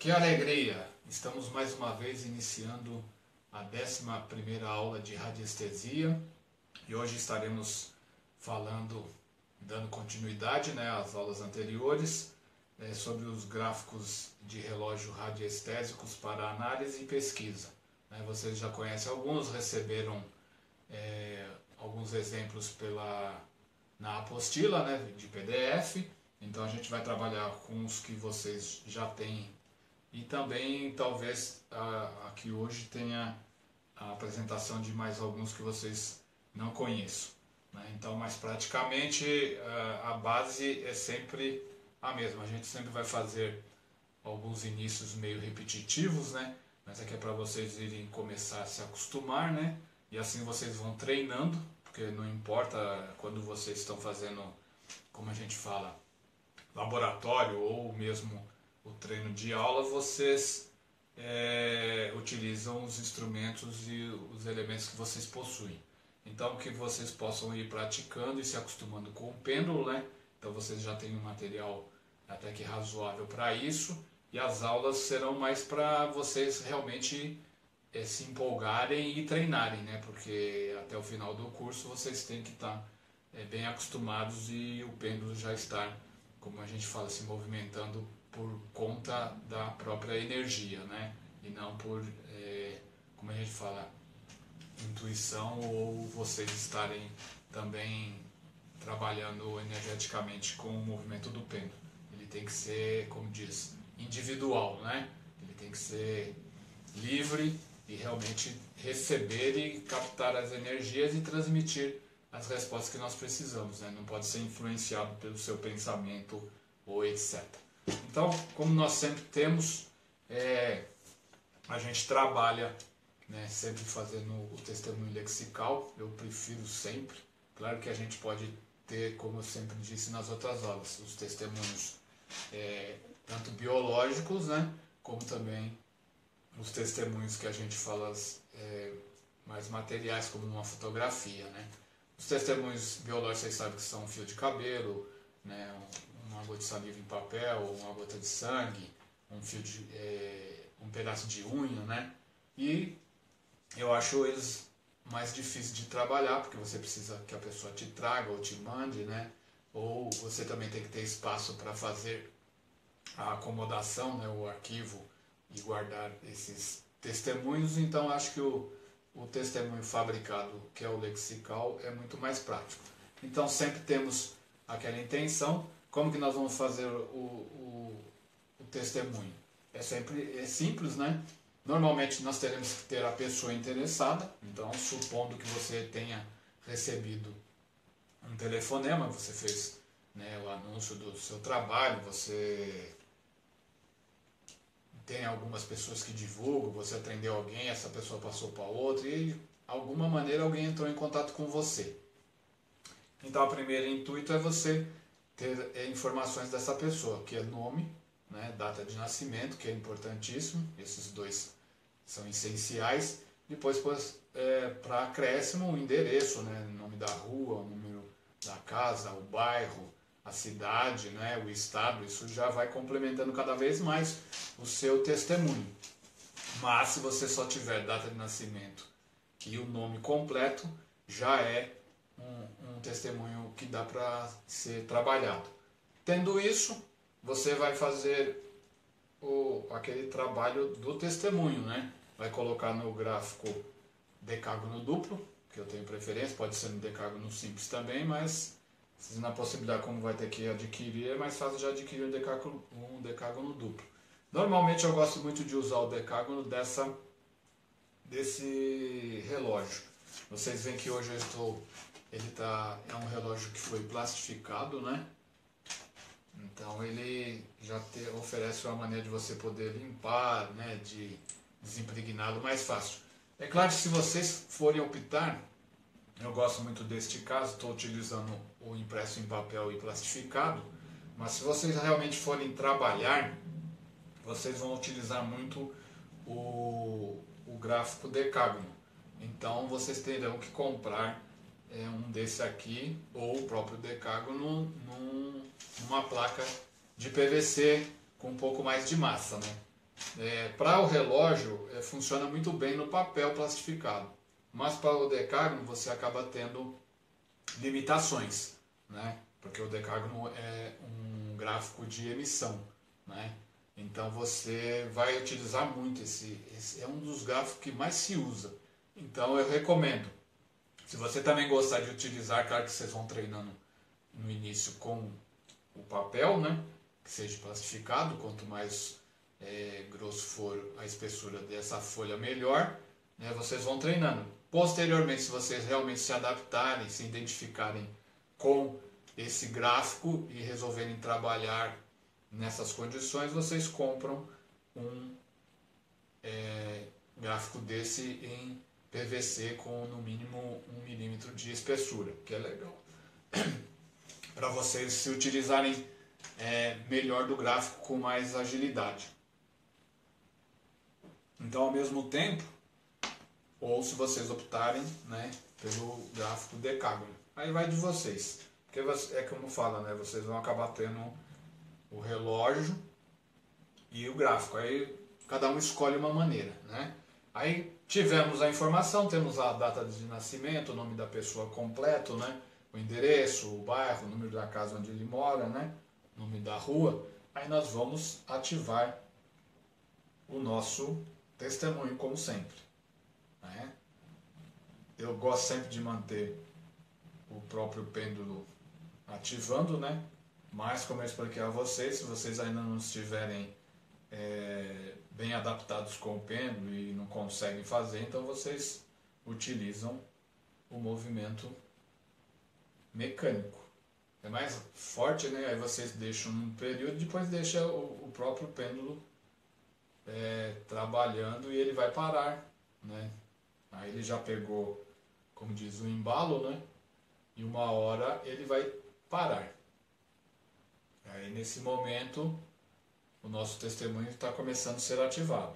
Que alegria! Estamos mais uma vez iniciando a 11ª aula de radiestesia e hoje estaremos falando, dando continuidade, às aulas anteriores, sobre os gráficos de relógio radiestésicos para análise e pesquisa. Vocês já conhecem alguns, receberam alguns exemplos na apostila, de PDF, então a gente vai trabalhar com os que vocês já têm. E também, talvez, aqui hoje tenha a apresentação de mais alguns que vocês não conheçam. Então, mas praticamente a base é sempre a mesma. A gente sempre vai fazer alguns inícios meio repetitivos, mas aqui é para vocês irem começar a se acostumar, e assim vocês vão treinando, porque não importa quando vocês estão fazendo, como a gente fala, laboratório ou mesmo o treino de aula, vocês utilizam os instrumentos e os elementos que vocês possuem. Então, que vocês possam ir praticando e se acostumando com o pêndulo, Então, vocês já têm um material até que razoável para isso, e as aulas serão mais para vocês realmente se empolgarem e treinarem, Porque até o final do curso vocês têm que estar bem acostumados e o pêndulo já estar, como a gente fala, se movimentando por conta da própria energia, E não por, como a gente fala, intuição ou vocês estarem também trabalhando energeticamente com o movimento do pêndulo. Ele tem que ser, como diz, individual, Ele tem que ser livre e realmente receber e captar as energias e transmitir as respostas que nós precisamos, Não pode ser influenciado pelo seu pensamento ou etc. Então, como nós sempre temos, a gente trabalha, sempre fazendo o testemunho lexical. Eu prefiro sempre. Claro que a gente pode ter, como eu sempre disse nas outras aulas, os testemunhos tanto biológicos, como também os testemunhos que a gente fala mais materiais, como numa fotografia, Os testemunhos biológicos, vocês sabem que são um fio de cabelo, uma gota de saliva em papel, uma gota de sangue, um pedaço de unha, E eu acho eles mais difíceis de trabalhar, porque você precisa que a pessoa te traga ou te mande, Ou você também tem que ter espaço para fazer a acomodação, o arquivo e guardar esses testemunhos. Então acho que o testemunho fabricado, que é o lexical, é muito mais prático. Então sempre temos aquela intenção. Como que nós vamos fazer o testemunho? É simples, Normalmente nós teremos que ter a pessoa interessada. Então, supondo que você tenha recebido um telefonema, você fez o anúncio do seu trabalho, você tem algumas pessoas que divulgam, você atendeu alguém, essa pessoa passou para outra e de alguma maneira alguém entrou em contato com você. Então, o primeiro intuito é você ter informações dessa pessoa, que é nome, data de nascimento, que é importantíssimo, esses dois são essenciais. Depois, para acréscimo, o endereço, o nome da rua, o número da casa, o bairro, a cidade, o estado. Isso já vai complementando cada vez mais o seu testemunho. Mas se você só tiver data de nascimento e o nome completo, já é um testemunho que dá para ser trabalhado. Tendo isso, você vai fazer aquele trabalho do testemunho, Vai colocar no gráfico decágono duplo, que eu tenho preferência, pode ser no decágono simples também, mas na possibilidade, como vai ter que adquirir, é mais fácil de adquirir um decágono duplo. Normalmente eu gosto muito de usar o decágono desse relógio. Vocês veem que hoje é um relógio que foi plastificado, Então ele já oferece uma maneira de você poder limpar, de desimpregná-lo mais fácil. É claro que se vocês forem optar, eu gosto muito deste caso, estou utilizando o impresso em papel e plastificado, mas se vocês realmente forem trabalhar, vocês vão utilizar muito o gráfico decágono. Então vocês terão que comprar um desse aqui, ou o próprio decágono, numa placa de PVC com um pouco mais de massa, Para o relógio, funciona muito bem no papel plastificado, mas para o decágono você acaba tendo limitações, né? Porque o decágono é um gráfico de emissão, né? Então você vai utilizar muito esse é um dos gráficos que mais se usa. Então eu recomendo. Se você também gostar de utilizar, claro que vocês vão treinando no início com o papel, né? Que seja plastificado, quanto mais grosso for a espessura dessa folha, melhor, né? Vocês vão treinando. Posteriormente, se vocês realmente se adaptarem, se identificarem com esse gráfico e resolverem trabalhar nessas condições, vocês compram um gráfico desse em PVC com no mínimo 1 milímetro de espessura, que é legal. Para vocês se utilizarem melhor do gráfico com mais agilidade. Então, ao mesmo tempo, ou se vocês optarem, né, pelo gráfico decágono. Aí vai de vocês. Porque é como fala, né, vocês vão acabar tendo o relógio e o gráfico. Aí cada um escolhe uma maneira, né? Aí tivemos a informação, temos a data de nascimento, o nome da pessoa completo, né? O endereço, o bairro, o número da casa onde ele mora, né? O nome da rua. Aí nós vamos ativar o nosso testemunho, como sempre, né? Eu gosto sempre de manter o próprio pêndulo ativando, né? Mas, como eu expliquei a vocês, se vocês ainda não estiverem bem adaptados com o pêndulo e não conseguem fazer, então vocês utilizam o movimento mecânico. É mais forte, né? Aí vocês deixam um período, depois deixa o próprio pêndulo trabalhando e ele vai parar, né? Aí ele já pegou, como diz, o embalo, né? E uma hora ele vai parar. Aí nesse momento o nosso testemunho está começando a ser ativado.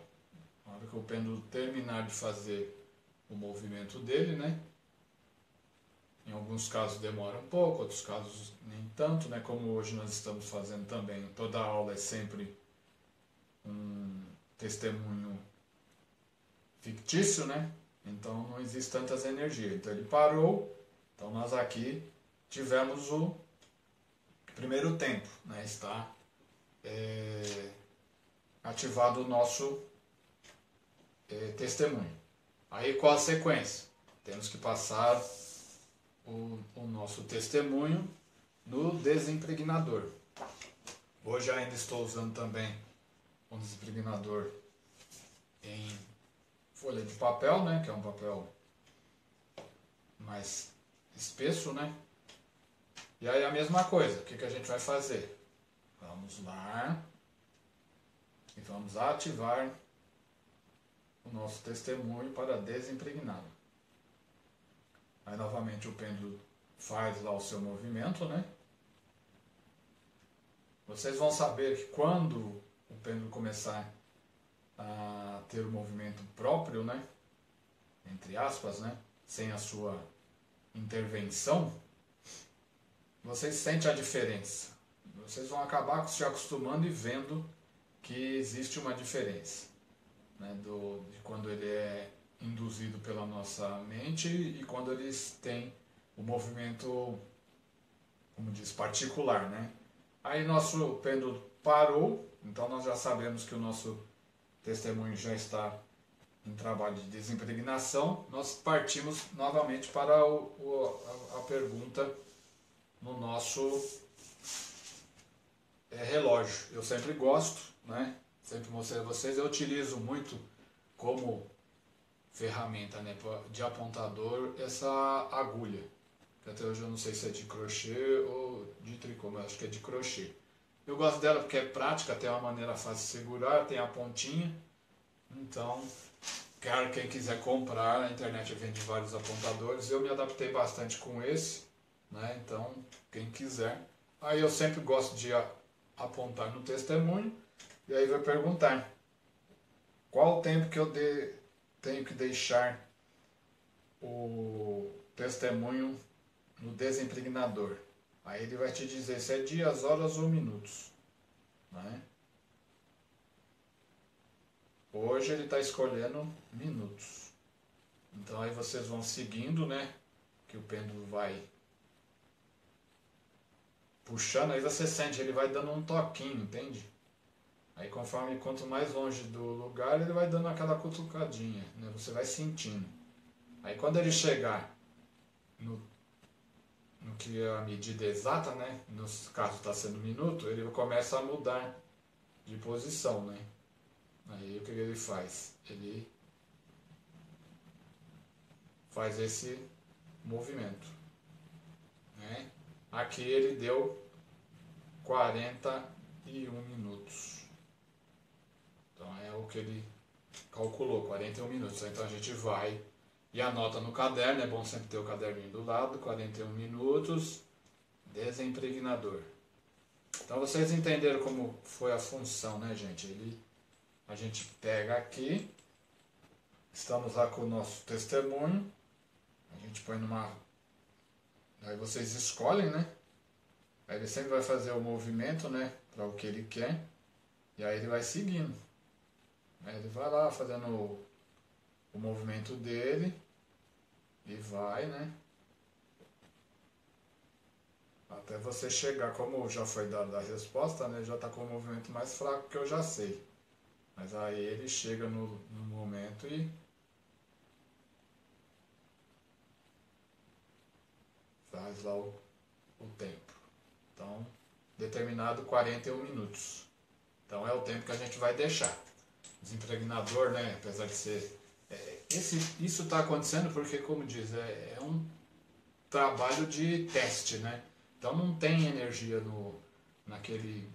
Na hora que o pêndulo terminar de fazer o movimento dele, né? Em alguns casos demora um pouco, outros casos nem tanto, né? Como hoje nós estamos fazendo também. Toda aula é sempre um testemunho fictício, né? Então não existe tantas energias. Então ele parou. Então nós aqui tivemos o primeiro tempo, né? Está ativado o nosso testemunho. Aí qual a sequência? Temos que passar o nosso testemunho no desimpregnador. Hoje ainda estou usando também um desimpregnador em folha de papel, né? Que é um papel mais espesso, né? E aí a mesma coisa, o que a gente vai fazer? Vamos lá e vamos ativar o nosso testemunho para desimpregná-lo. Aí novamente o pêndulo faz lá o seu movimento, né? Vocês vão saber que quando o pêndulo começar a ter o movimento próprio, né? Entre aspas, né? Sem a sua intervenção, vocês sentem a diferença. Vocês vão acabar se acostumando e vendo que existe uma diferença, né, de quando ele é induzido pela nossa mente e quando eles têm o movimento, como diz, particular, né? Aí nosso pêndulo parou, então nós já sabemos que o nosso testemunho já está em trabalho de desimpregnação. Nós partimos novamente para a pergunta no nosso relógio. Eu sempre gosto, né? Sempre mostrei a vocês, eu utilizo muito como ferramenta, né, de apontador essa agulha, que até hoje eu não sei se é de crochê ou de tricô, mas acho que é de crochê. Eu gosto dela porque é prática, tem uma maneira fácil de segurar, tem a pontinha. Então, claro, quem quiser comprar, na internet vende vários apontadores. Eu me adaptei bastante com esse, né? Então, quem quiser. Aí eu sempre gosto de apontar no testemunho e aí vai perguntar qual o tempo que eu tenho que deixar o testemunho no desimpregnador. Aí ele vai te dizer se é dias, horas ou minutos, né? Hoje ele está escolhendo minutos. Então aí vocês vão seguindo, né? Que o pêndulo vai puxando, aí você sente, ele vai dando um toquinho, entende? Aí conforme quanto mais longe do lugar, ele vai dando aquela cutucadinha, né? Você vai sentindo. Aí quando ele chegar no que é a medida exata, né? No caso está sendo minuto, ele começa a mudar de posição, né? Aí o que ele faz? Ele faz esse movimento, né? Aqui ele deu 41 minutos. Então é o que ele calculou, 41 minutos. Então a gente vai e anota no caderno, é bom sempre ter o caderninho do lado, 41 minutos, desimpregnador. Então vocês entenderam como foi a função, né, gente? A gente pega aqui, estamos lá com o nosso testemunho, a gente põe numa... Aí vocês escolhem, né? Aí ele sempre vai fazer o movimento, né, para o que ele quer, e aí ele vai seguindo. Aí ele vai lá fazendo o movimento dele e vai, né? Até você chegar, como já foi dada a resposta, né? Já está com o movimento mais fraco que eu já sei. Mas aí ele chega no momento e faz lá o tempo. Então, determinado 41 minutos. Então é o tempo que a gente vai deixar. Desimpregnador, né? Apesar de ser... isso está acontecendo porque, como diz, é um trabalho de teste, né? Então não tem energia naquele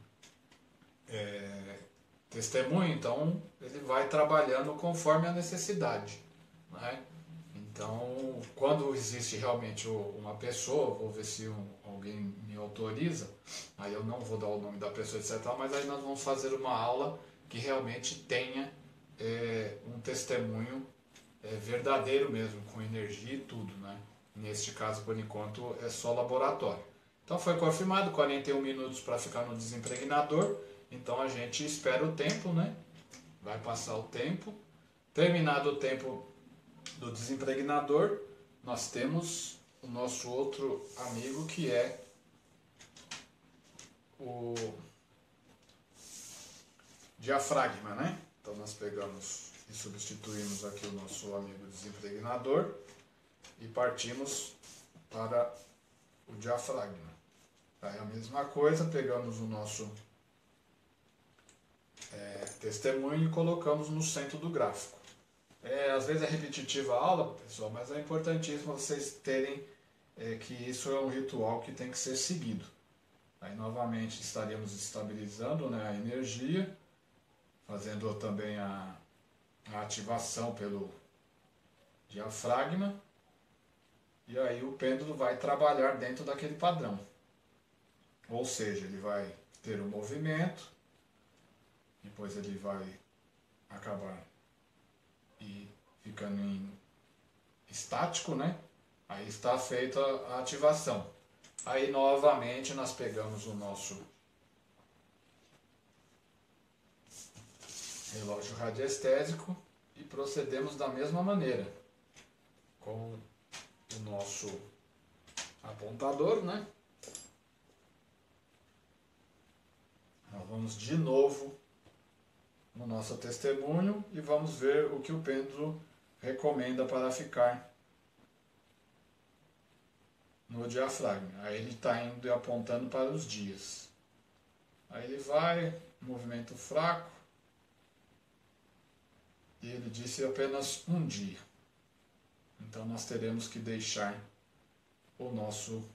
testemunho, então ele vai trabalhando conforme a necessidade, né? Então, quando existe realmente uma pessoa, vou ver se alguém me autoriza, aí eu não vou dar o nome da pessoa, etc., mas aí nós vamos fazer uma aula que realmente tenha um testemunho verdadeiro mesmo, com energia e tudo, né? Neste caso, por enquanto, é só laboratório. Então foi confirmado, 41 minutos para ficar no desimpregnador. Então a gente espera o tempo, né? Vai passar o tempo. Terminado o tempo do desimpregnador, nós temos o nosso outro amigo que é o diafragma, né? Então nós pegamos e substituímos aqui o nosso amigo desimpregnador e partimos para o diafragma. Aí a mesma coisa, pegamos o nosso testemunho e colocamos no centro do gráfico. Às vezes é repetitiva a aula, pessoal, mas é importantíssimo vocês terem que isso é um ritual que tem que ser seguido. Aí novamente estaríamos estabilizando, né, a energia, fazendo também a ativação pelo diafragma, e aí o pêndulo vai trabalhar dentro daquele padrão. Ou seja, ele vai ter um movimento, depois ele vai acabar e ficando em estático, né? Aí está feita a ativação. Aí novamente nós pegamos o nosso relógio radiestésico e procedemos da mesma maneira, com o nosso apontador, né? Nós vamos de novo no nosso testemunho e vamos ver o que o pêndulo recomenda para ficar no diafragma. Aí ele está indo e apontando para os dias. Aí ele vai, movimento fraco, e ele disse apenas um dia. Então nós teremos que deixar o nosso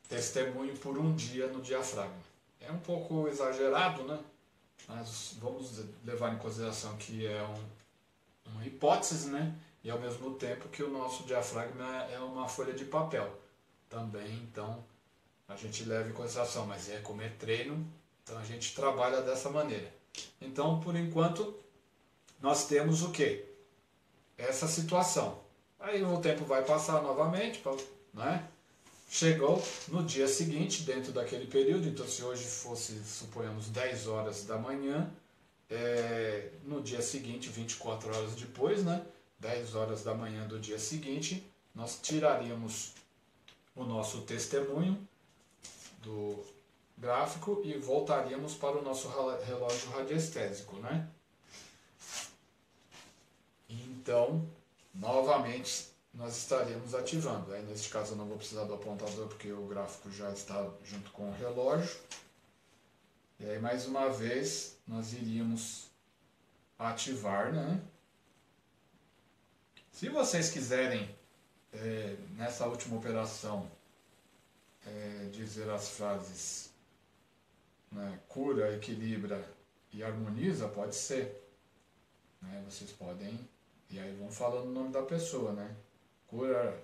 testemunho por um dia no diafragma. É um pouco exagerado, né? Mas vamos levar em consideração que é uma hipótese, né? E ao mesmo tempo que o nosso diafragma é uma folha de papel também, então a gente leva em consideração, mas como é treino, então a gente trabalha dessa maneira. Então, por enquanto, nós temos o quê? Essa situação. Aí o tempo vai passar novamente, né? Chegou no dia seguinte, dentro daquele período, então se hoje fosse, suponhamos, 10 horas da manhã, no dia seguinte, 24 horas depois, né, 10 horas da manhã do dia seguinte, nós tiraríamos o nosso testemunho do gráfico e voltaríamos para o nosso relógio radiestésico, né? Então, novamente, nós estaríamos ativando. Aí, neste caso, eu não vou precisar do apontador porque o gráfico já está junto com o relógio. E aí, mais uma vez, nós iríamos ativar, né? Se vocês quiserem, nessa última operação, dizer as frases, né, cura, equilibra e harmoniza, pode ser. Né? Vocês podem, e aí vão falando o nome da pessoa, né? Cura,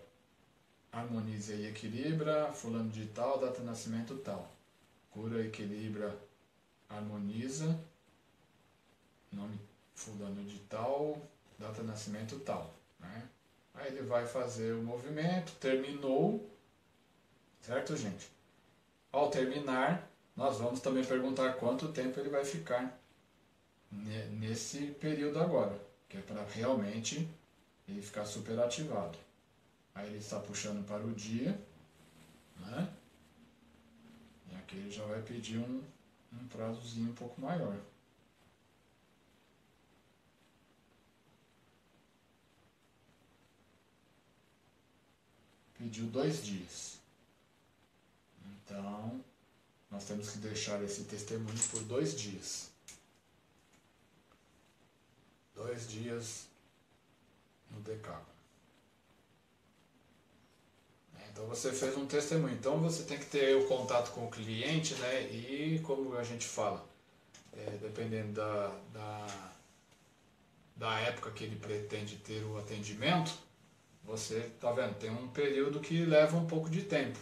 harmoniza e equilibra, fulano de tal, data de nascimento tal. Cura, equilibra, harmoniza, nome fulano de tal, data de nascimento tal. Né? Aí ele vai fazer o movimento, terminou, certo, gente? Ao terminar, nós vamos também perguntar quanto tempo ele vai ficar nesse período agora, que é para realmente ele ficar super ativado. Aí ele está puxando para o dia, né? E aqui ele já vai pedir um prazozinho um pouco maior. Pediu 2 dias. Então, nós temos que deixar esse testemunho por 2 dias. 2 dias no decágono. Então você fez um testemunho. Então você tem que ter o contato com o cliente, né? E como a gente fala, dependendo da época que ele pretende ter o atendimento, você tá vendo, tem um período que leva um pouco de tempo.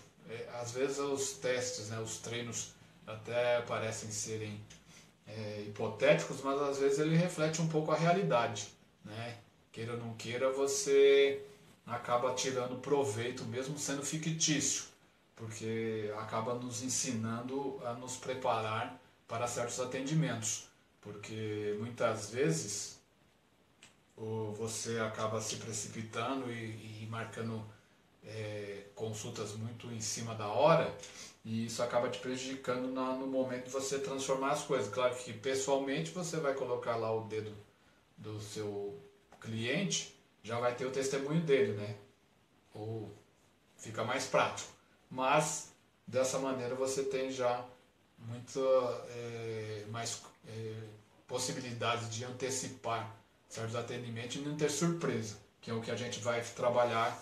Às vezes os testes, né, os treinos até parecem serem hipotéticos, mas às vezes ele reflete um pouco a realidade, né? Queira ou não queira, você acaba tirando proveito, mesmo sendo fictício, porque acaba nos ensinando a nos preparar para certos atendimentos, porque muitas vezes você acaba se precipitando e marcando consultas muito em cima da hora, e isso acaba te prejudicando no momento de você transformar as coisas. Claro que pessoalmente você vai colocar lá o dedo do seu cliente, já vai ter o testemunho dele, né? Ou fica mais prático. Mas dessa maneira você tem já muito mais possibilidades de antecipar certos atendimentos e não ter surpresa, que é o que a gente vai trabalhar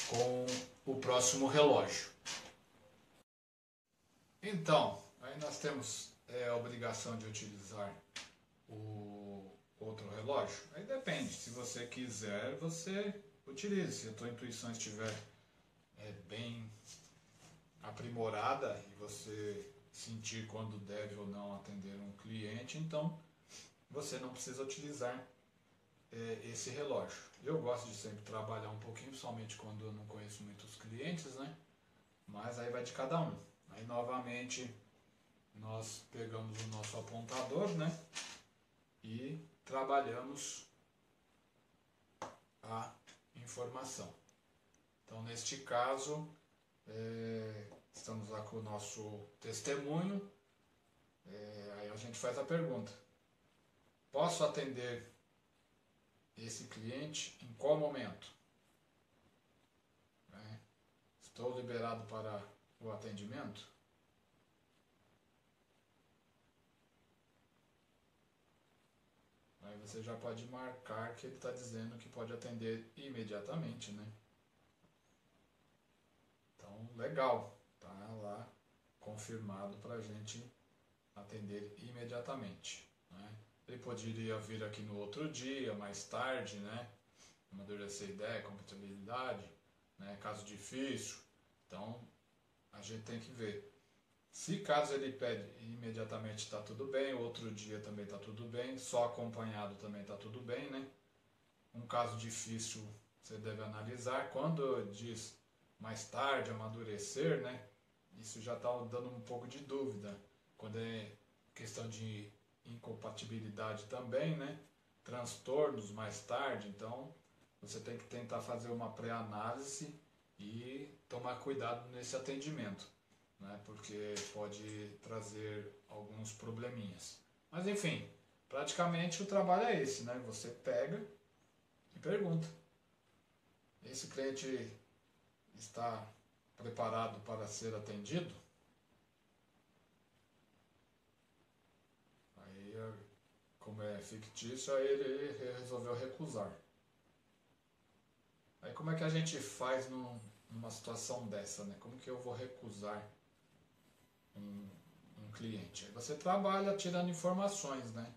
com o próximo relógio. Então, aí nós temos a obrigação de utilizar o outro relógio. Aí depende, se você quiser, você utilize. Se a tua intuição estiver bem aprimorada e você sentir quando deve ou não atender um cliente, então você não precisa utilizar esse relógio. Eu gosto de sempre trabalhar um pouquinho, principalmente quando eu não conheço muitos clientes, né? Mas aí vai de cada um. Aí novamente nós pegamos o nosso apontador, né? E trabalhamos a informação. Então neste caso estamos lá com o nosso testemunho. Aí a gente faz a pergunta: posso atender esse cliente em qual momento? Estou liberado para o atendimento? Aí você já pode marcar que ele está dizendo que pode atender imediatamente, né? Então, legal, tá lá confirmado para a gente atender imediatamente, né? Ele poderia vir aqui no outro dia, mais tarde, né? Amadurecer ideia, compatibilidade, né? Caso difícil. Então, a gente tem que ver. Se caso ele pede imediatamente está tudo bem, outro dia também está tudo bem, só acompanhado também está tudo bem, né? Um caso difícil você deve analisar. Quando diz mais tarde, amadurecer, né? Isso já está dando um pouco de dúvida. Quando é questão de incompatibilidade também, né? Transtornos mais tarde, então você tem que tentar fazer uma pré-análise e tomar cuidado nesse atendimento, né? Porque pode trazer alguns probleminhas. Mas enfim, praticamente o trabalho é esse, né? Você pega e pergunta: esse cliente está preparado para ser atendido? Aí, como é fictício, aí ele resolveu recusar. Aí como é que a gente faz numa situação dessa, né? Como que eu vou recusar um, um cliente? Aí você trabalha tirando informações, né?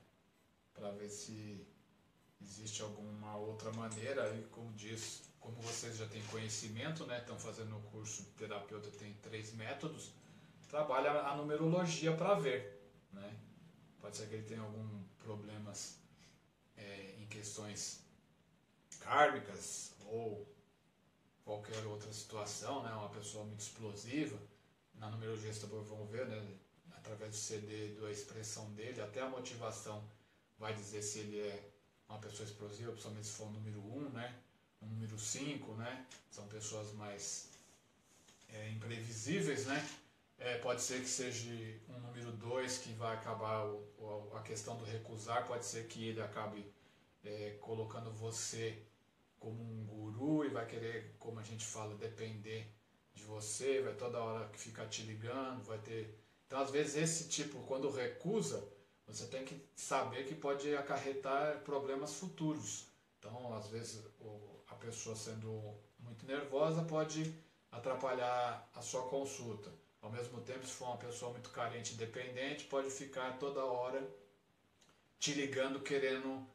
Para ver se existe alguma outra maneira. Aí, como diz, como vocês já têm conhecimento, né? Estão fazendo o curso de terapeuta, tem 3 métodos. Trabalha a numerologia para ver, né? Pode ser que ele tenha algum problemas em questões kármicas ou qualquer outra situação, né? Uma pessoa muito explosiva. Na numerologia vocês vão ver, né? Através do CD, da expressão dele, até a motivação vai dizer se ele é uma pessoa explosiva, principalmente se for o número 1, né? O número 5, né? São pessoas mais imprevisíveis, né? Pode ser que seja um número 2 que vai acabar a questão do recusar, pode ser que ele acabe colocando você como um guru e vai querer, como a gente fala, depender de você, vai toda hora ficar te ligando, vai ter... Então, às vezes, esse tipo, quando recusa, você tem que saber que pode acarretar problemas futuros. Então, às vezes, a pessoa sendo muito nervosa pode atrapalhar a sua consulta. Ao mesmo tempo, se for uma pessoa muito carente e dependente, pode ficar toda hora te ligando querendo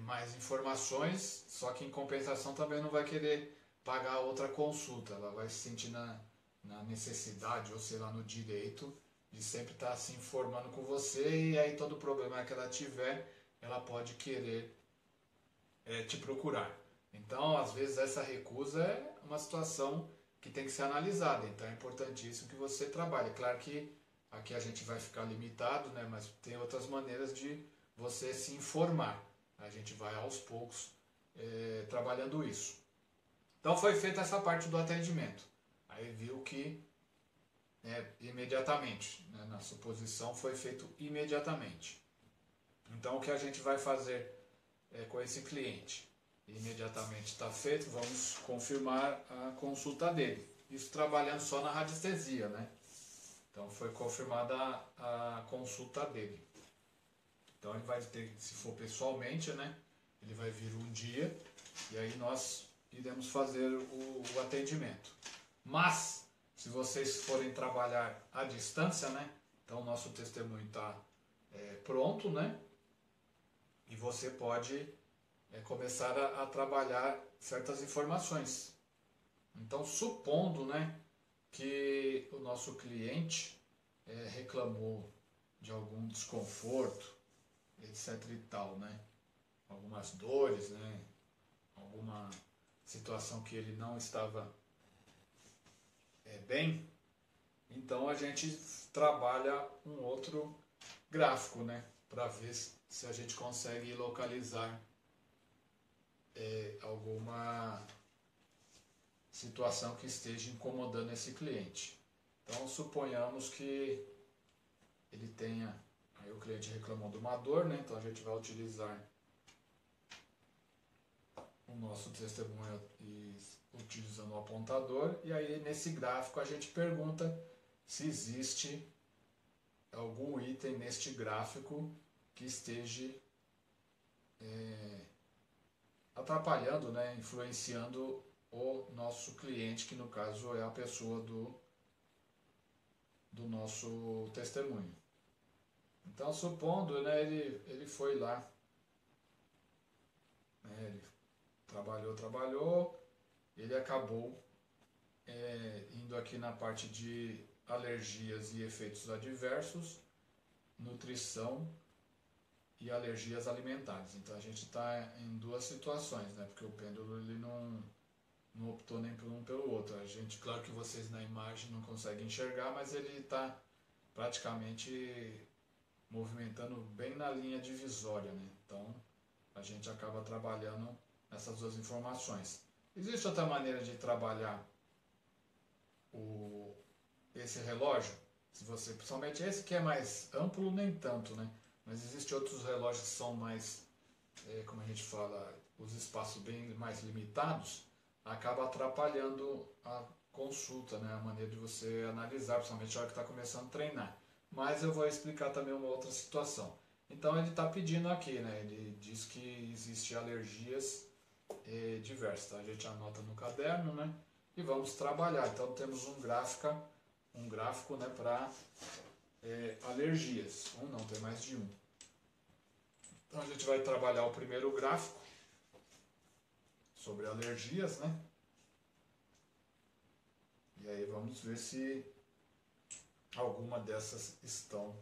mais informações, só que em compensação também não vai querer pagar outra consulta. Ela vai se sentir na necessidade, ou sei lá, no direito de sempre estar se informando com você, e aí todo problema que ela tiver, ela pode querer te procurar. Então, às vezes, essa recusa é uma situação que tem que ser analisada. Então, é importantíssimo que você trabalhe. Claro que aqui a gente vai ficar limitado, né? Mas tem outras maneiras de você se informar. A gente vai aos poucos trabalhando isso. Então, foi feita essa parte do atendimento. Aí viu que imediatamente, né? Na suposição foi feito imediatamente. Então, o que a gente vai fazer com esse cliente? Imediatamente está feito, vamos confirmar a consulta dele. Isso trabalhando só na radiestesia, né? Então foi confirmada a consulta dele. Então ele vai ter, se for pessoalmente, né? Ele vai vir um dia e aí nós iremos fazer o atendimento. Mas, se vocês forem trabalhar à distância, né? Então o nosso testemunho está pronto, né? E você pode começar a trabalhar certas informações. Então, supondo, né, que o nosso cliente reclamou de algum desconforto, etc e tal, né? Algumas dores, né? Alguma situação que ele não estava bem, então a gente trabalha um outro gráfico, né? Para ver se a gente consegue localizar alguma situação que esteja incomodando esse cliente. Então, suponhamos que ele tenha, aí o cliente reclamou de uma dor, né? Então a gente vai utilizar o nosso testemunho e utilizando o apontador, e aí nesse gráfico a gente pergunta se existe algum item neste gráfico que esteja atrapalhando, né, influenciando o nosso cliente, que no caso é a pessoa do nosso testemunho. Então, supondo, né, ele foi lá, né, ele trabalhou, ele acabou indo aqui na parte de alergias e efeitos adversos, nutrição e alergias alimentares. Então a gente está em duas situações, né? Porque o pêndulo ele não optou nem por um pelo outro. A gente, claro que vocês na imagem não conseguem enxergar, mas ele está praticamente movimentando bem na linha divisória, né? Então a gente acaba trabalhando essas duas informações. Existe outra maneira de trabalhar esse relógio? Se você, principalmente esse que é mais amplo, nem tanto, né? Mas existem outros relógios que são mais, como a gente fala, os espaços bem mais limitados, acaba atrapalhando a consulta, né? A maneira de você analisar, principalmente na hora que está começando a treinar. Mas eu vou explicar também uma outra situação. Então ele está pedindo aqui, né? Ele diz que existe alergias diversas. Tá? A gente anota no caderno, né? E vamos trabalhar. Então temos um gráfico, né, para alergias. Um não, tem mais de um. Então a gente vai trabalhar o primeiro gráfico sobre alergias, né? E aí vamos ver se alguma dessas estão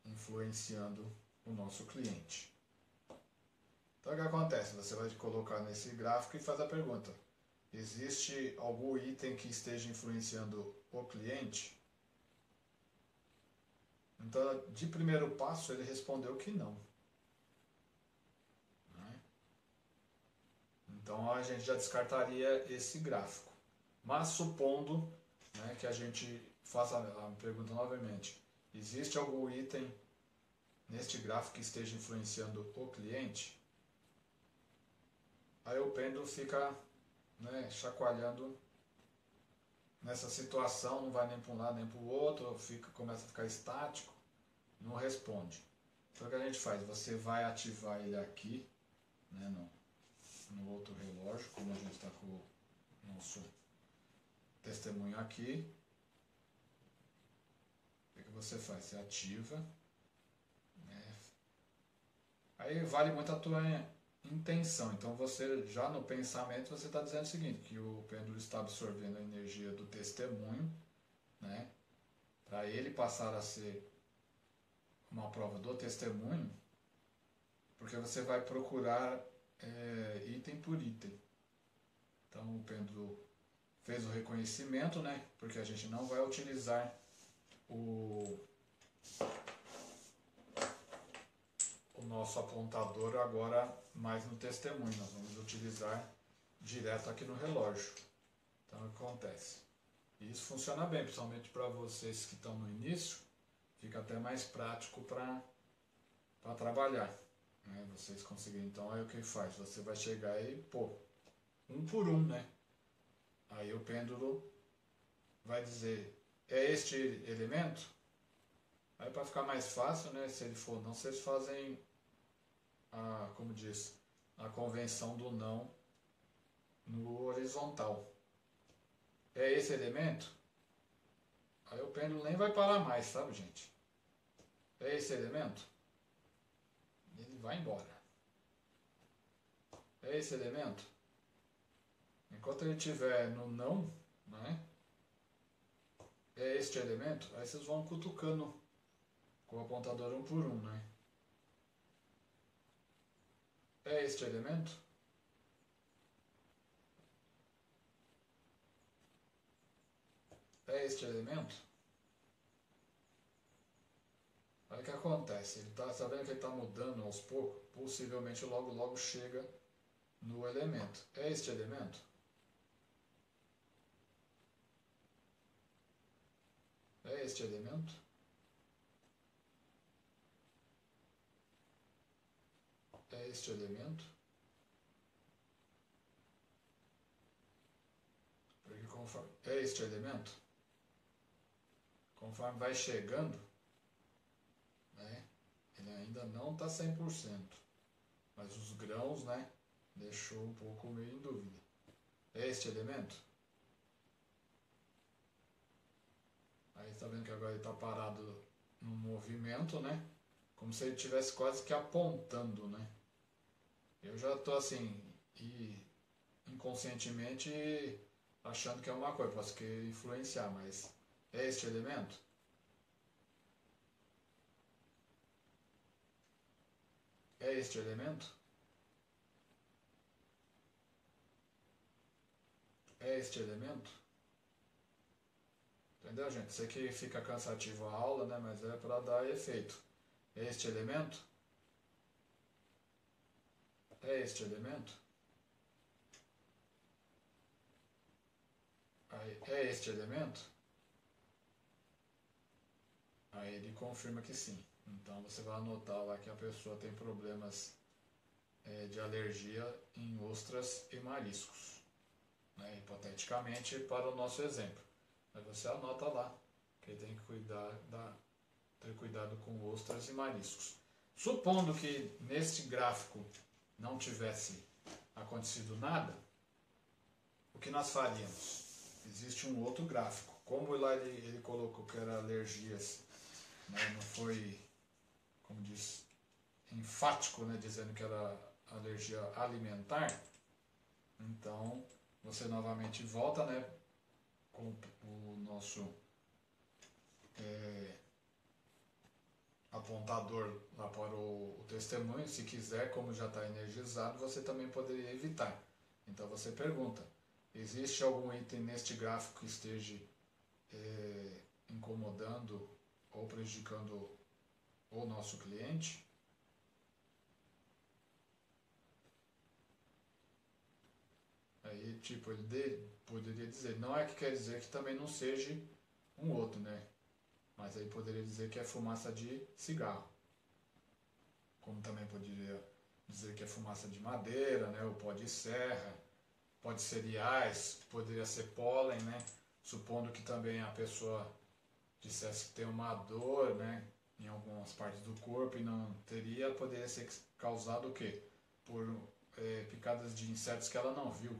influenciando o nosso cliente. Então o que acontece? Você vai colocar nesse gráfico e faz a pergunta: existe algum item que esteja influenciando o cliente? Então, de primeiro passo, ele respondeu que não. Né? Então a gente já descartaria esse gráfico. Mas supondo, né, que a gente faça a pergunta novamente: existe algum item neste gráfico que esteja influenciando o cliente? Aí o pêndulo fica, né, chacoalhando nessa situação, não vai nem para um lado nem para o outro, começa a ficar estático, não responde. Então o que a gente faz? Você vai ativar ele aqui, né, no outro relógio, como a gente está com o nosso testemunho aqui. O que você faz? Você ativa, né? Aí vale muito a tua intenção. Então você já no pensamento você está dizendo o seguinte, que o pêndulo está absorvendo a energia do testemunho, né? Para ele passar a ser uma prova do testemunho, porque você vai procurar item por item. Então o pêndulo fez o reconhecimento, né? Porque a gente não vai utilizar o nosso apontador agora mais no testemunho, nós vamos utilizar direto aqui no relógio. Então o que acontece? E isso funciona bem, principalmente para vocês que estão no início, fica até mais prático para trabalhar. Né? Vocês conseguirem, então aí o que faz? Você vai chegar e pô, um por um, né? Aí o pêndulo vai dizer, é este elemento? Aí para ficar mais fácil, né, se ele for não, vocês fazem como diz, a convenção do não no horizontal. É esse elemento? Aí o pêndulo nem vai parar mais, sabe, gente? É esse elemento? Ele vai embora. É esse elemento? Enquanto ele estiver no não, né? É este elemento? Aí vocês vão cutucando com o apontador um por um, né? É este elemento? É este elemento? Aí o que acontece? Ele está sabendo que ele está mudando aos poucos, possivelmente logo logo chega no elemento. É este elemento? É este elemento? É este elemento? Porque conforme é este elemento, conforme vai chegando, né, ele ainda não está 100%, mas os grãos, né, deixou um pouco meio em dúvida. É este elemento? Aí está vendo que agora ele está parado no movimento, né? Como se ele estivesse quase que apontando, né? Eu já estou assim, e inconscientemente achando que é uma coisa, posso que influenciar, mas é este elemento? É este elemento? É este elemento? Entendeu, gente? Isso aqui fica cansativo a aula, né? Mas é para dar efeito. É este elemento? É este elemento? Aí, é este elemento? Aí ele confirma que sim. Então você vai anotar lá que a pessoa tem problemas de alergia em ostras e mariscos, né? Hipoteticamente para o nosso exemplo. Aí você anota lá que ele tem que ter cuidado com ostras e mariscos. Supondo que neste gráfico não tivesse acontecido nada, o que nós faríamos? Existe um outro gráfico. Como lá ele colocou que era alergias, né? Não foi, como diz, enfático, né? Dizendo que era alergia alimentar. Então você novamente volta, né? Com o nosso apontador lá para o testemunho. Se quiser, como já está energizado, você também poderia evitar. Então você pergunta: existe algum item neste gráfico que esteja incomodando ou prejudicando o nosso cliente? Aí, tipo, ele poderia dizer, não é que quer dizer que também não seja um outro, né? Mas aí poderia dizer que é fumaça de cigarro. Como também poderia dizer que é fumaça de madeira, né? Ou pó de serra, pó de cereais, poderia ser pólen, né? Supondo que também a pessoa dissesse que tem uma dor, né? Em algumas partes do corpo e não teria, poderia ser causado o quê? Por picadas de insetos que ela não viu,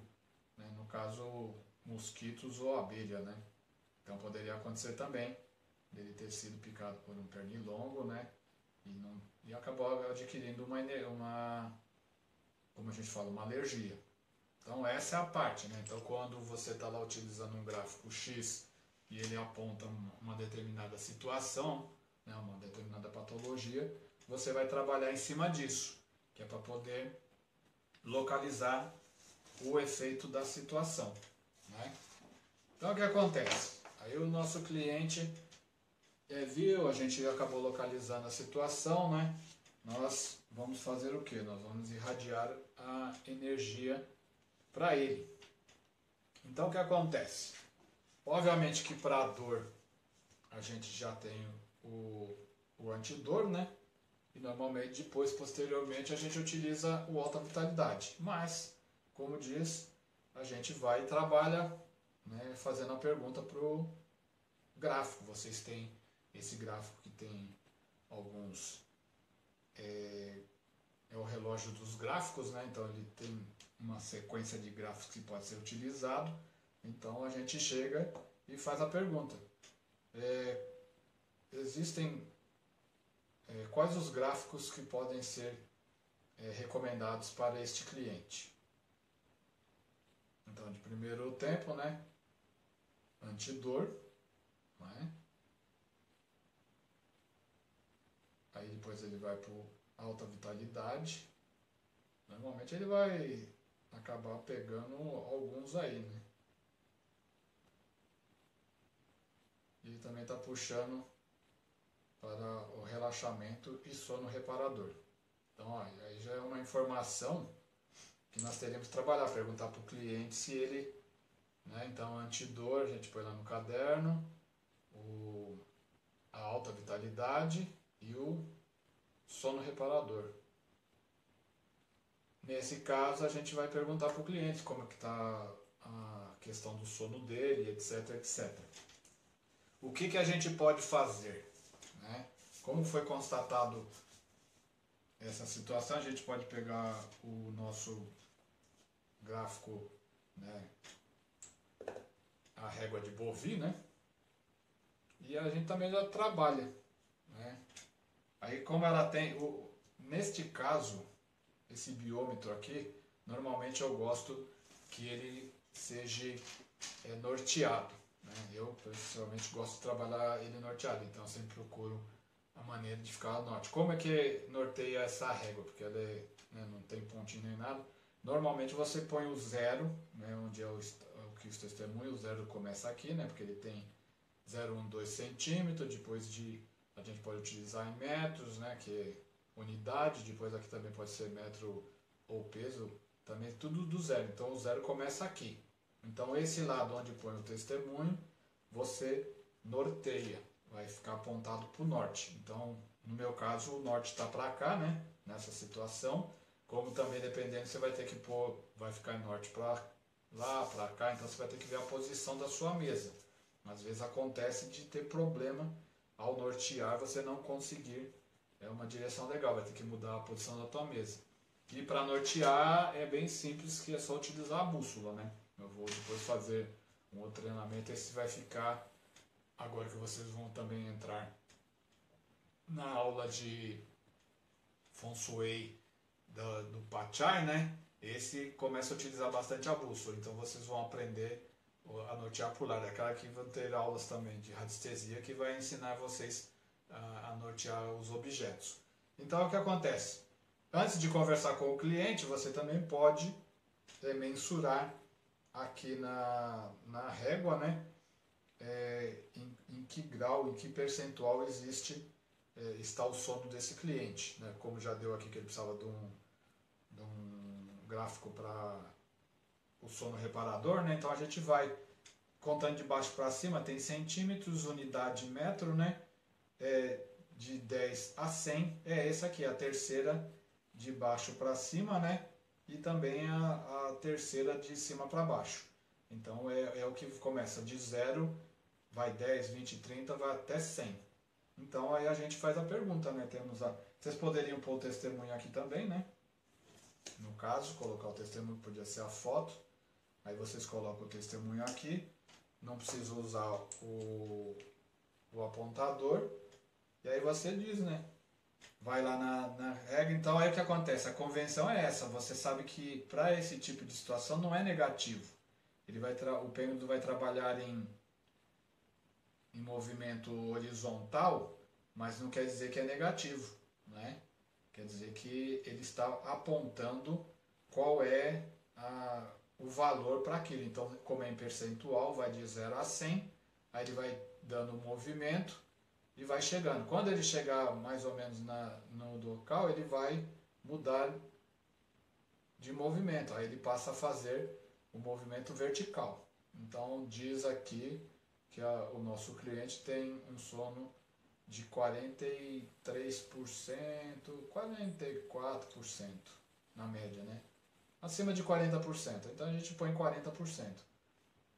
né? No caso, mosquitos ou abelha, né? Então poderia acontecer também dele ter sido picado por um pernilongo, né? E acabou adquirindo como a gente fala, uma alergia. Então essa é a parte, né? Então quando você está lá utilizando um gráfico X e ele aponta uma determinada situação, né? Uma determinada patologia, você vai trabalhar em cima disso, que é para poder localizar o efeito da situação, né? Então o que acontece? Aí o nosso cliente viu, a gente acabou localizando a situação, né? Nós vamos fazer o que? Nós vamos irradiar a energia para ele. Então o que acontece? Obviamente que para a dor a gente já tem o antidor, né? E normalmente depois, posteriormente, a gente utiliza o alta vitalidade. Mas, como diz, a gente vai e trabalha, né, fazendo a pergunta para o gráfico. Vocês têm esse gráfico que tem alguns... É o relógio dos gráficos, né? Então ele tem uma sequência de gráficos que pode ser utilizado. Então a gente chega e faz a pergunta. Existem quais os gráficos que podem ser recomendados para este cliente? Então de primeiro tempo, né? Antidor, né? Aí depois ele vai para alta vitalidade. Normalmente ele vai acabar pegando alguns aí, né? E ele também está puxando para o relaxamento e sono reparador. Então, ó, aí já é uma informação que nós teríamos que trabalhar, perguntar para o cliente se ele, né? Então, antidor, a gente põe lá no caderno, a alta vitalidade e o sono reparador. Nesse caso, a gente vai perguntar para o cliente como é que está a questão do sono dele, etc, etc. O que a gente pode fazer, né? Como foi constatado essa situação, a gente pode pegar o nosso gráfico, né, a régua de Bovie, né? E a gente também já trabalha, né? Aí como ela tem, neste caso, esse biômetro aqui, normalmente eu gosto que ele seja norteado, né? Eu pessoalmente gosto de trabalhar ele norteado, então eu sempre procuro a maneira de ficar a norte. Como é que norteia essa régua? Porque ela não tem pontinho nem nada. Normalmente você põe o zero, né, onde é o que o testemunho, o zero começa aqui, né, porque ele tem 0,12 centímetros, depois de a gente pode utilizar em metros, né, que é unidade, depois aqui também pode ser metro ou peso, também tudo do zero. Então o zero começa aqui. Então esse lado onde põe o testemunho, você norteia, vai ficar apontado para o norte. Então, no meu caso, o norte está para cá, né, nessa situação. Como também, dependendo, você vai ter que pôr, vai ficar em norte para lá, para cá, então você vai ter que ver a posição da sua mesa. Às vezes acontece de ter problema ao nortear, você não conseguir uma direção legal, vai ter que mudar a posição da tua mesa. E para nortear é bem simples, que é só utilizar a bússola, né? Eu vou depois fazer um outro treinamento, esse vai ficar, agora que vocês vão também entrar na aula de Feng Shui do Pachai, né? Esse começa a utilizar bastante a bússola, então vocês vão aprender a nortear por lá. Aquela que vão ter aulas também de radiestesia que vai ensinar vocês a nortear os objetos. Então o que acontece? Antes de conversar com o cliente, você também pode mensurar aqui na régua, né? Em que grau, em que percentual está o sono desse cliente, né? Como já deu aqui que ele precisava de um gráfico para o sono reparador, né? Então a gente vai contando de baixo para cima, tem centímetros, unidade, metro, né? De 10 a 100, essa aqui, a terceira de baixo para cima, né? E também a terceira de cima para baixo. Então é o que começa de 0, vai 10, 20, 30, vai até 100. Então aí a gente faz a pergunta, né? Vocês poderiam pôr o testemunho aqui também, né? No caso, colocar o testemunho, podia ser a foto. Aí vocês colocam o testemunho aqui. Não precisa usar o apontador. E aí você diz, né? Vai lá na regra. Então aí o que acontece? A convenção é essa. Você sabe que para esse tipo de situação não é negativo. O pêndulo vai trabalhar em movimento horizontal, mas não quer dizer que é negativo, né? Quer dizer que ele está apontando qual é o valor para aquilo. Então, como é em percentual, vai de 0 a 100, aí ele vai dando um movimento e vai chegando. Quando ele chegar mais ou menos no local, ele vai mudar de movimento, aí ele passa a fazer o movimento vertical. Então, diz aqui que o nosso cliente tem um sono de 43%, 44% na média, né? Acima de 40%. Então a gente põe 40%.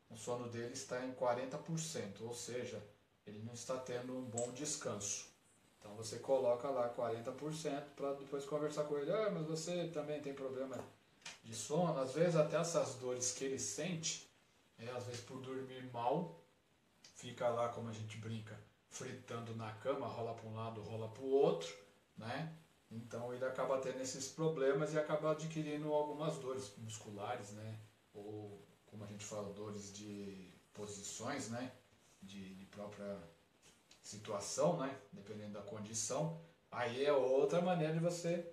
O sono dele está em 40%, ou seja, ele não está tendo um bom descanso. Então você coloca lá 40% para depois conversar com ele. Mas você também tem problema de sono? Às vezes até essas dores que ele sente, às vezes por dormir mal, fica lá, como a gente brinca, fritando na cama, rola para um lado, rola para o outro, né? Então ele acaba tendo esses problemas e acaba adquirindo algumas dores musculares, né? Ou, como a gente fala, dores de posições, né? De própria situação, né? Dependendo da condição. Aí é outra maneira de você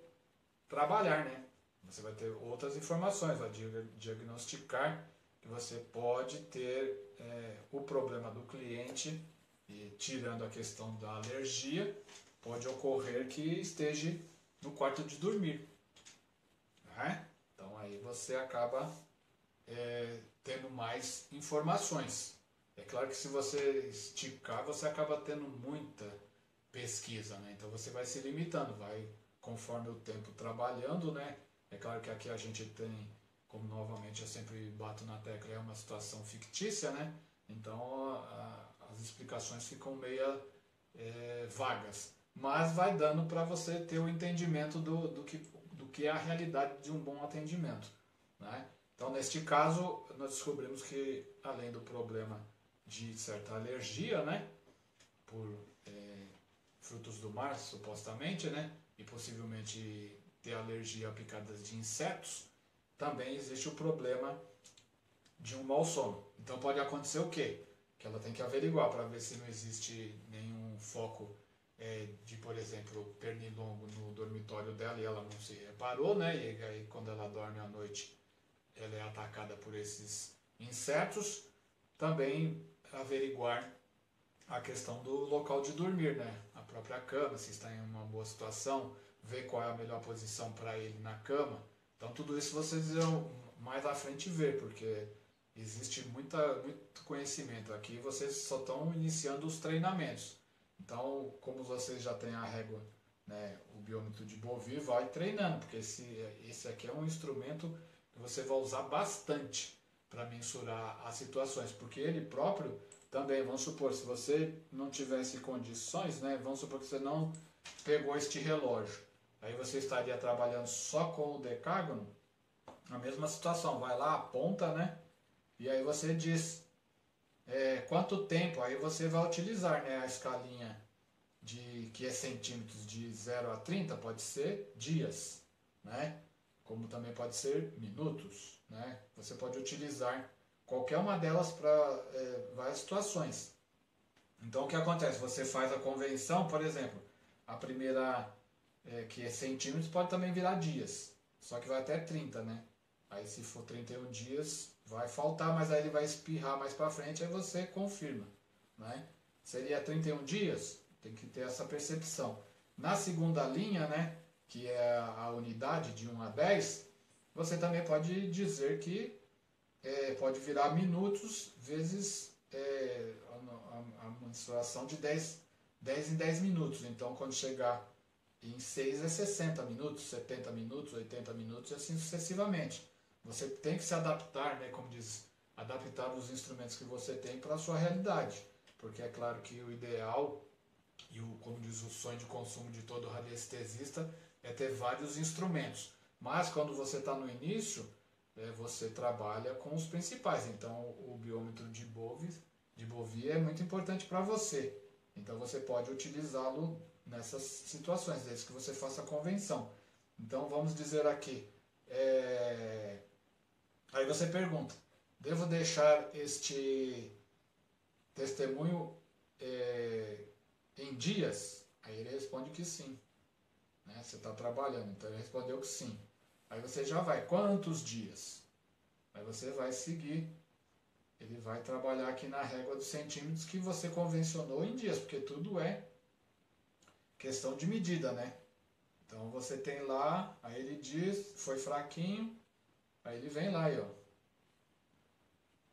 trabalhar, né? Você vai ter outras informações, vai diagnosticar que você pode ter o problema do cliente, e tirando a questão da alergia, pode ocorrer que esteja no quarto de dormir, né? Então aí você acaba tendo mais informações. É claro que se você esticar, você acaba tendo muita pesquisa, né? Então você vai se limitando, vai conforme o tempo trabalhando, né? É claro que aqui a gente tem, como novamente eu sempre bato na tecla, é uma situação fictícia, né? Então as explicações ficam meio vagas, mas vai dando para você ter o entendimento do que é a realidade de um bom atendimento, né? Então neste caso nós descobrimos que além do problema de certa alergia, né? Por frutos do mar, supostamente, né? E possivelmente ter alergia a picadas de insetos, também existe o problema de um mau sono. Então pode acontecer o quê? Que ela tem que averiguar para ver se não existe nenhum foco de, por exemplo, pernilongo no dormitório dela e ela não se reparou, né? E aí quando ela dorme à noite, ela é atacada por esses insetos. Também averiguar a questão do local de dormir, né? A própria cama, se está em uma boa situação, ver qual é a melhor posição para ele na cama. Então tudo isso vocês irão mais à frente ver, porque existe muito conhecimento aqui, vocês só estão iniciando os treinamentos. Então, como vocês já têm a régua, né, o biômetro de Bovie, vai treinando, porque esse aqui é um instrumento que você vai usar bastante para mensurar as situações, porque ele próprio também, vamos supor, se você não tivesse condições, né, vamos supor que você não pegou este relógio, aí você estaria trabalhando só com o decágono, a mesma situação, vai lá, aponta, né, e aí você diz quanto tempo, aí você vai utilizar, né, a escalinha que é centímetros de 0 a 30, pode ser dias, né, como também pode ser minutos, né, você pode utilizar qualquer uma delas para várias situações. Então o que acontece? Você faz a convenção, por exemplo, a primeira que é centímetros pode também virar dias, só que vai até 30, né? Aí se for 31 dias vai faltar, mas aí ele vai espirrar mais para frente, aí você confirma, né? Seria 31 dias? Tem que ter essa percepção. Na segunda linha, né, que é a unidade de 1 a 10, você também pode dizer que pode virar minutos vezes a mensuração de 10 em 10 minutos. Então, quando chegar em 6 é 60 minutos, 70 minutos, 80 minutos e assim sucessivamente. Você tem que se adaptar, né, como diz, adaptar os instrumentos que você tem para a sua realidade. Porque é claro que o ideal, e como diz o sonho de consumo de todo radiestesista, é ter vários instrumentos. Mas quando você está no início, você trabalha com os principais. Então, o biômetro de Bovie é muito importante para você. Então, você pode utilizá-lo nessas situações, desde que você faça a convenção. Então, vamos dizer aqui. Aí você pergunta: devo deixar este testemunho em dias? Aí ele responde que sim. Né? Você está trabalhando, então ele respondeu que sim. Aí você já vai, quantos dias? Aí você vai seguir, ele vai trabalhar aqui na régua dos centímetros que você convencionou em dias, porque tudo é questão de medida, né? Então você tem lá, aí ele diz, foi fraquinho, aí ele vem lá, aí, ó.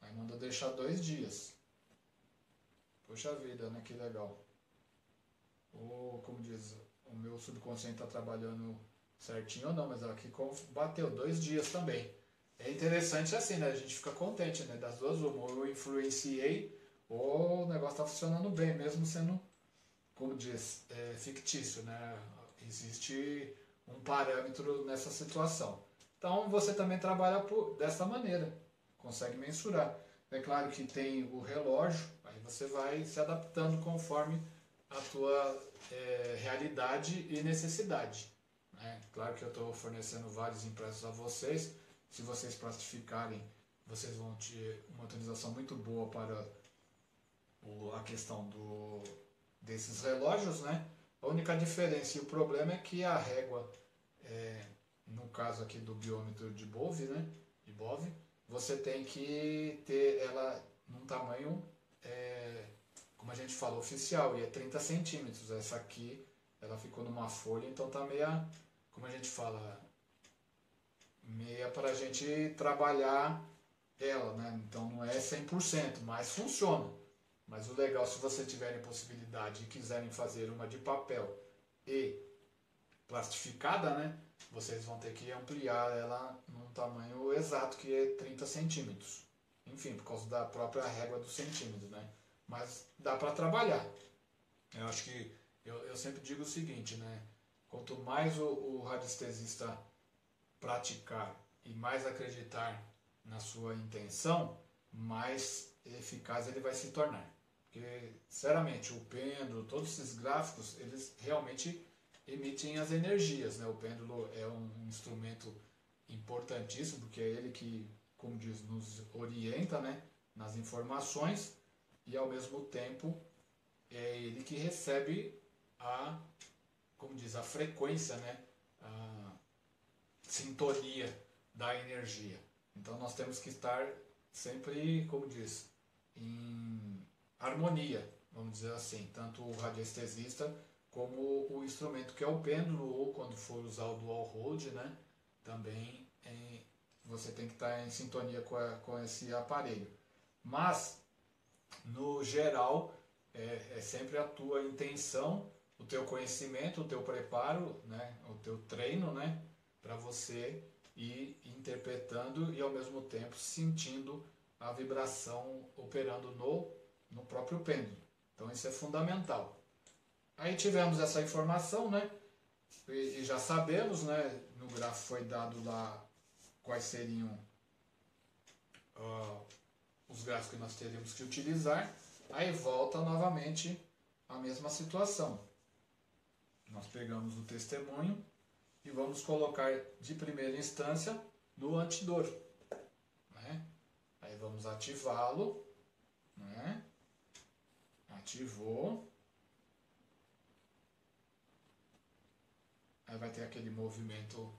Aí manda deixar 2 dias. Poxa vida, né? Que legal. Como diz, o meu subconsciente está trabalhando certinho ou não, mas aqui bateu 2 dias também. É interessante assim, né? A gente fica contente, né? Das duas, uma, eu influenciei, ou o negócio está funcionando bem, mesmo sendo, como diz, fictício, né? Existe um parâmetro nessa situação. Então você também trabalha dessa maneira, consegue mensurar. É claro que tem o relógio, aí você vai se adaptando conforme a tua realidade e necessidade. Né? Claro que eu estou fornecendo vários impressos a vocês. Se vocês plastificarem, vocês vão ter uma utilização muito boa para a questão desses relógios, né? A única diferença e o problema é que a régua, no caso aqui do biômetro de Bovie, né? De Bovie, você tem que ter ela num tamanho, como a gente fala, oficial, e é 30 centímetros. Essa aqui, ela ficou numa folha, então tá meia, como a gente fala, meia para a gente trabalhar ela, né? Então não é 100%, mas funciona. Mas o legal, se vocês tiverem possibilidade e quiserem fazer uma de papel e plastificada, né? Vocês vão ter que ampliar ela num tamanho exato, que é 30 centímetros. Enfim, por causa da própria régua dos centímetros, né? Mas dá para trabalhar. Eu acho que, eu sempre digo o seguinte, né? Quanto mais o radiestesista praticar e mais acreditar na sua intenção, mais eficaz ele vai se tornar. Porque, sinceramente, o pêndulo, todos esses gráficos, eles realmente emitem as energias. Né? O pêndulo é um instrumento importantíssimo, porque é ele que, como diz, nos orienta, né, nas informações, e ao mesmo tempo é ele que recebe como diz, a frequência, né, a sintonia da energia. Então nós temos que estar sempre, como diz, em harmonia. vamos dizer assim, tanto o radiestesista como o instrumento que é o pêndulo, ou quando for usar o dual hold, né, também você tem que estar em sintonia com esse aparelho. Mas, no geral, é sempre a tua intenção, o teu conhecimento, o teu preparo, né, o teu treino, né, para você ir interpretando e ao mesmo tempo sentindo a vibração operando no próprio pêndulo. Então isso é fundamental. Aí tivemos essa informação, né? E já sabemos, né? No gráfico foi dado lá quais seriam os gráficos que nós teríamos que utilizar. Aí volta novamente a mesma situação. Nós pegamos o testemunho e vamos colocar de primeira instância no antidor, né? Aí vamos ativá-lo, né? Ativou. Aí vai ter aquele movimento,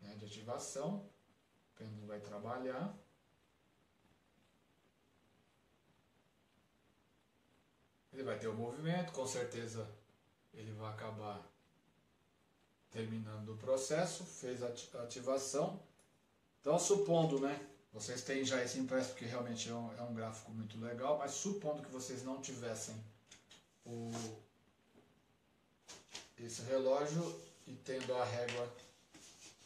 né, de ativação. O pêndulo vai trabalhar. Ele vai ter o movimento, com certeza ele vai acabar terminando o processo, fez a ativação. Então, supondo, né, vocês têm já esse impresso, porque realmente é um gráfico muito legal, mas supondo que vocês não tivessem esse relógio e tendo a régua,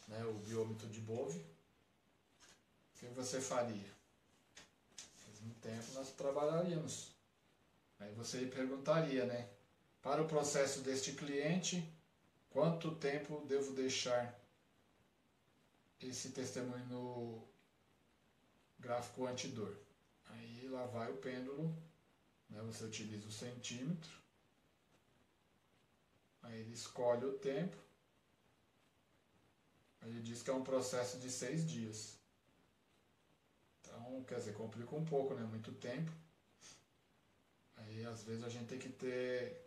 né, o biômetro de Bove, o que você faria? Ao mesmo tempo nós trabalharíamos. Aí você perguntaria, né, para o processo deste cliente, quanto tempo devo deixar esse testemunho no gráfico antidor? Aí lá vai o pêndulo, né, você utiliza o centímetro, aí ele escolhe o tempo, aí ele diz que é um processo de 6 dias. Então, quer dizer, complica um pouco, né, muito tempo. Aí às vezes a gente tem que ter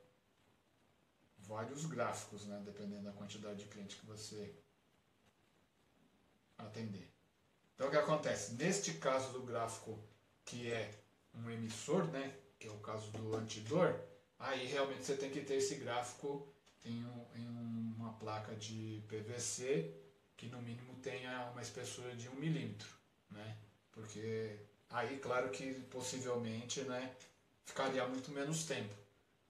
vários gráficos, né, dependendo da quantidade de clientes que você atender. Então o que acontece? Neste caso do gráfico que é um emissor, né, que é o caso do antidor, aí realmente você tem que ter esse gráfico em uma placa de PVC que no mínimo tenha uma espessura de 1 milímetro, né? Porque aí, claro que possivelmente, né, ficaria muito menos tempo,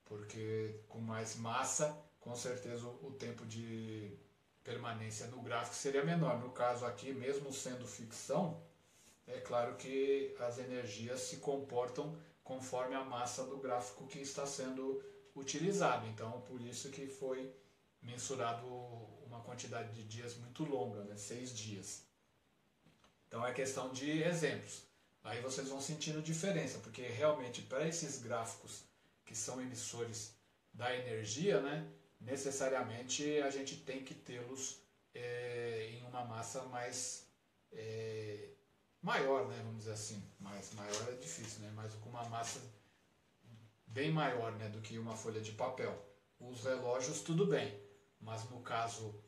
porque com mais massa, com certeza o tempo de permanência no gráfico seria menor. No caso aqui, mesmo sendo ficção, é claro que as energias se comportam conforme a massa do gráfico que está sendo utilizado. Então, por isso que foi mensurado uma quantidade de dias muito longa, né? 6 dias. Então, é questão de exemplos. Aí vocês vão sentindo diferença, porque realmente para esses gráficos que são emissores da energia, né, necessariamente a gente tem que tê-los em uma massa mais maior, né, vamos dizer assim. Mas maior é difícil, né, mas com uma massa bem maior, né, do que uma folha de papel. Os relógios tudo bem, mas no caso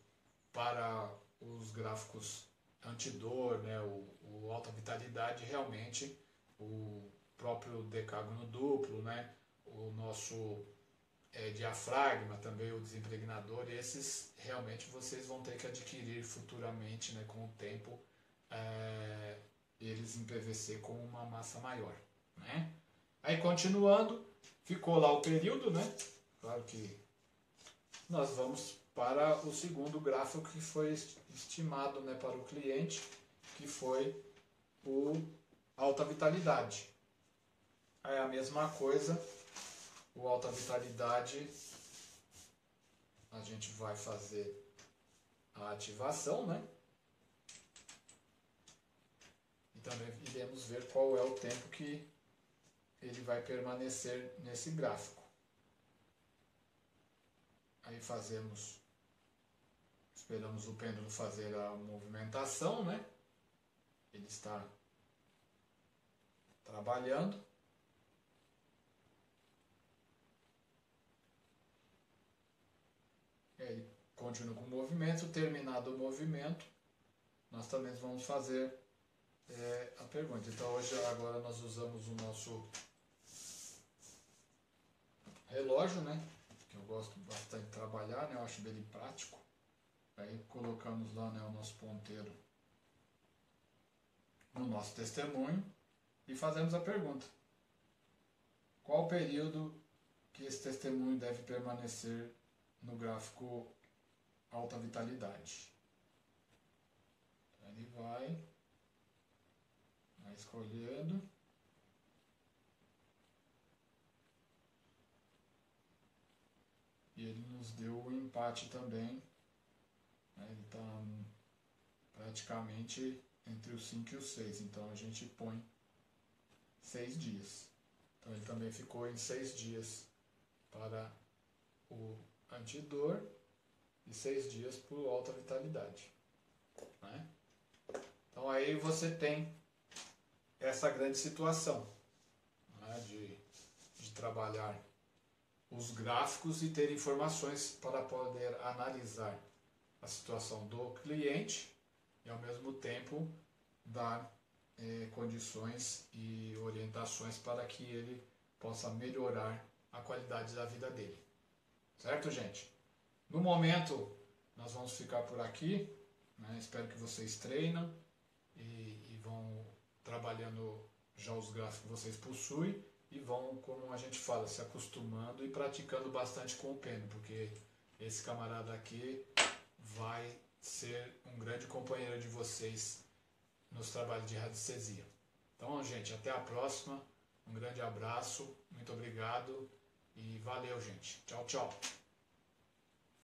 para os gráficos antidor, né, o alta vitalidade, realmente o próprio decágono duplo, né, o nosso diafragma, também o desimpregnador, esses realmente vocês vão ter que adquirir futuramente, né, com o tempo, eles em PVC com uma massa maior, né? Aí continuando, ficou lá o período, né? Claro que nós vamos para o segundo gráfico que foi estimado, né, para o cliente, que foi o alta vitalidade. Aí a mesma coisa, o alta vitalidade, a gente vai fazer a ativação, né? E também iremos ver qual é o tempo que ele vai permanecer nesse gráfico. Aí esperamos o pêndulo fazer a movimentação, né? Ele está trabalhando. Ele continua com o movimento. Terminado o movimento, nós também vamos fazer a pergunta. Então hoje, agora nós usamos o nosso relógio, né? Que eu gosto bastante de trabalhar, né? Eu acho bem prático. Aí colocamos lá, né, o nosso ponteiro no nosso testemunho e fazemos a pergunta. Qual o período que esse testemunho deve permanecer no gráfico alta vitalidade? Então ele vai escolhendo. E ele nos deu o empate também. Ele está praticamente entre os 5 e os 6. Então a gente põe 6 dias. Então ele também ficou em 6 dias para o antidor e 6 dias para o alta vitalidade. Né? Então aí você tem essa grande situação, né, de trabalhar os gráficos e ter informações para poder analisar a situação do cliente e ao mesmo tempo dar condições e orientações para que ele possa melhorar a qualidade da vida dele. Certo, gente? No momento, nós vamos ficar por aqui. Né? Espero que vocês treinam e vão trabalhando já os gráficos que vocês possuem e vão, como a gente fala, se acostumando e praticando bastante com o pênio, porque esse camarada aqui vai ser um grande companheiro de vocês nos trabalhos de radiestesia. Então, gente, até a próxima. Um grande abraço, muito obrigado e valeu, gente. Tchau, tchau.